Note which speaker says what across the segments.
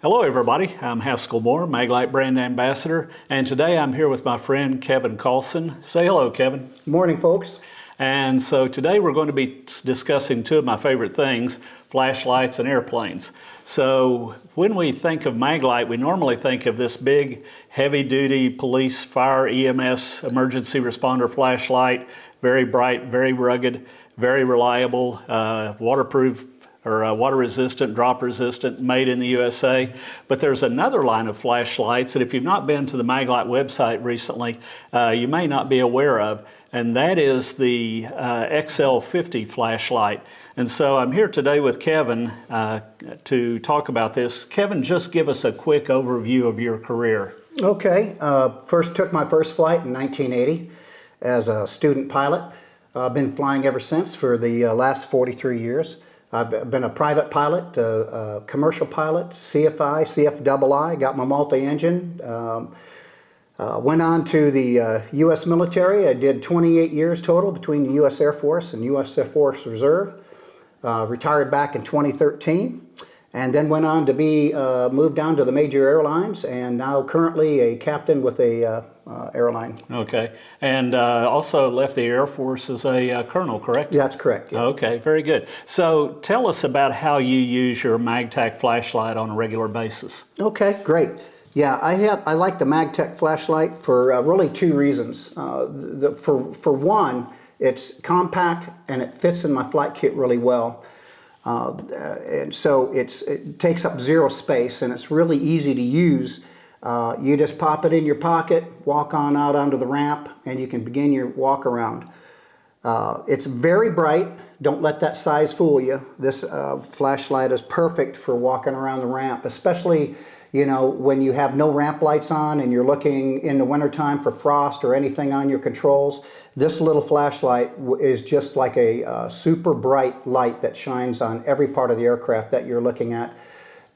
Speaker 1: Hello everybody, I'm Haskell Moore, MAGLITE brand ambassador, and today I'm here with my friend Kevin Carlson. Say hello, Kevin.
Speaker 2: Morning, folks.
Speaker 1: And so today we're going to be discussing two of my favorite things, flashlights and airplanes. So when we think of MAGLITE, we normally think of this big, heavy-duty police, fire, EMS, emergency responder flashlight, very bright, very rugged, very reliable, waterproof, or water resistant, drop resistant, made in the USA. But there's another line of flashlights that if you've not been to the MAGLITE website recently, you may not be aware of, and that is the XL50 flashlight. And so I'm here today with Kevin to talk about this. Kevin, just give us a quick overview of your career.
Speaker 2: Okay, took my first flight in 1980 as a student pilot. I've been flying ever since for the last 43 years. I've been a private pilot, a commercial pilot, CFI, CFII, got my multi-engine. Went on to the U.S. military. I did 28 years total between the U.S. Air Force and U.S. Air Force Reserve. Retired back in 2013, and then went on to be moved down to the major airlines, and now currently a captain with a airline.
Speaker 1: Okay, and also left the Air Force as a colonel, correct?
Speaker 2: That's correct. Yeah.
Speaker 1: Okay, very good. So tell us about how you use your MAGTAC flashlight on a regular basis.
Speaker 2: Okay, great. Yeah, I like the MAGTAC flashlight for really two reasons. For one, it's compact and it fits in my flight kit really well. And so it takes up zero space and it's really easy to use. You just pop it in your pocket, walk on out onto the ramp, and you can begin your walk around. It's very bright. Don't let that size fool you. This flashlight is perfect for walking around the ramp, especially when you have no ramp lights on and you're looking in the wintertime for frost or anything on your controls. This little flashlight is just like a super bright light that shines on every part of the aircraft that you're looking at,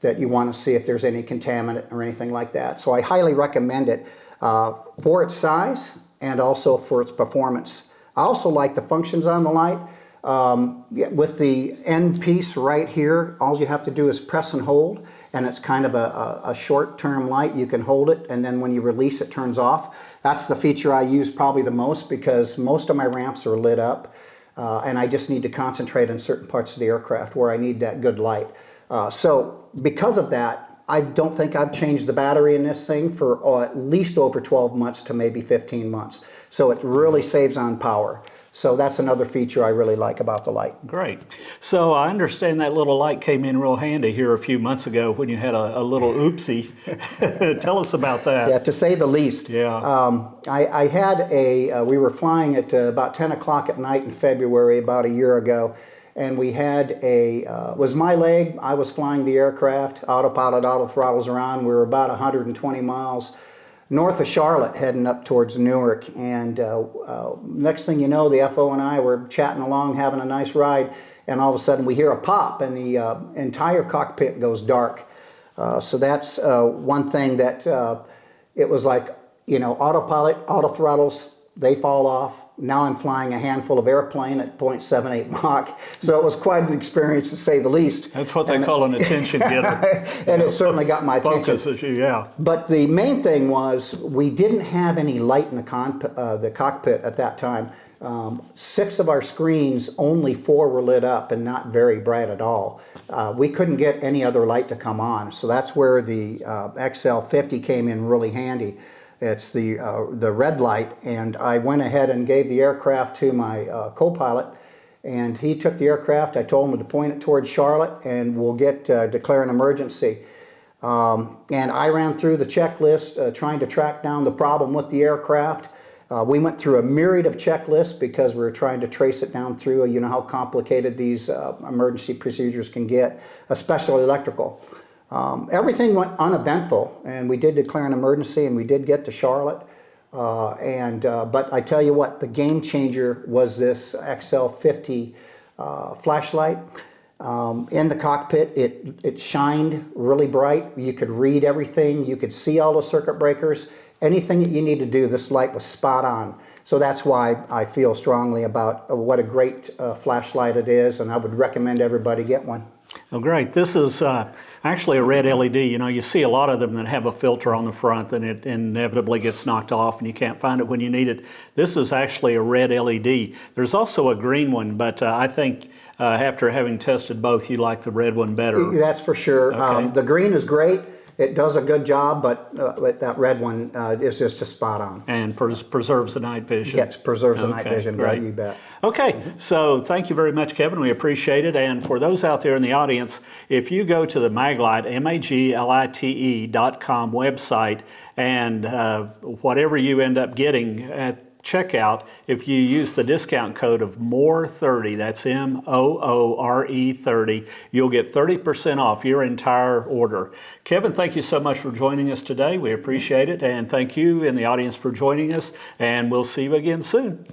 Speaker 2: that you want to see if there's any contaminant or anything like that. So I highly recommend it for its size and also for its performance. I also like the functions on the light. With the end piece right here, all you have to do is press and hold, and it's kind of a short-term light. You can hold it, and then when you release it turns off. That's the feature I use probably the most because most of my ramps are lit up, and I just need to concentrate on certain parts of the aircraft where I need that good light. So because of that, I don't think I've changed the battery in this thing for at least over 12 months to maybe 15 months. So it really saves on power. So that's another feature I really like about the light.
Speaker 1: Great. So I understand that little light came in real handy here a few months ago when you had a little oopsie. Tell us about that.
Speaker 2: Yeah, to say the least.
Speaker 1: Yeah.
Speaker 2: I had we were flying at about 10 o'clock at night in February about a year ago, and we had was my leg. I was flying the aircraft, autopilot, auto throttles around. We were about 120 miles north of Charlotte heading up towards Newark, and next thing you know, the FO and I were chatting along having a nice ride, and all of a sudden we hear a pop and the entire cockpit goes dark. So that's one thing that it was like, autopilot, auto throttles, they fall off. Now I'm flying a handful of airplane at 0.78 Mach. So it was quite an experience to say the least.
Speaker 1: That's what they call an attention getter.
Speaker 2: And it certainly got my attention.
Speaker 1: Focus, yeah.
Speaker 2: But the main thing was we didn't have any light in the cockpit at that time. 6 of our screens, only 4 were lit up and not very bright at all. We couldn't get any other light to come on. So that's where the XL50 came in really handy. It's the red light, and I went ahead and gave the aircraft to my co-pilot, and he took the aircraft. I told him to point it towards Charlotte, and we'll declare an emergency. And I ran through the checklist trying to track down the problem with the aircraft. We went through a myriad of checklists because we were trying to trace it down through, you know how complicated these emergency procedures can get, especially electrical. Everything went uneventful, and we did declare an emergency, and we did get to Charlotte. But I tell you what, the game changer was this XL50 flashlight. In the cockpit, it shined really bright. You could read everything. You could see all the circuit breakers. Anything that you need to do, this light was spot on. So that's why I feel strongly about what a great flashlight it is, and I would recommend everybody get one.
Speaker 1: Oh, great. This is Actually, a red LED, you know, you see a lot of them that have a filter on the front and it inevitably gets knocked off and you can't find it when you need it. This is actually a red LED. There's also a green one, but I think after having tested both, you like the red one better.
Speaker 2: That's for sure.
Speaker 1: Okay.
Speaker 2: The green is great. It does a good job, but that red one is just a spot on.
Speaker 1: And preserves the night vision.
Speaker 2: Yes, preserves the night
Speaker 1: Okay,
Speaker 2: vision,
Speaker 1: great.
Speaker 2: you bet.
Speaker 1: Okay, so thank you very much, Kevin. We appreciate it. And for those out there in the audience, if you go to the MAGLITE, MAGLITE.com website, and whatever you end up getting at checkout, if you use the discount code of MOORE30, that's MOORE 30, you'll get 30% off your entire order. Kevin, thank you so much for joining us today. We appreciate it. And thank you in the audience for joining us. And we'll see you again soon.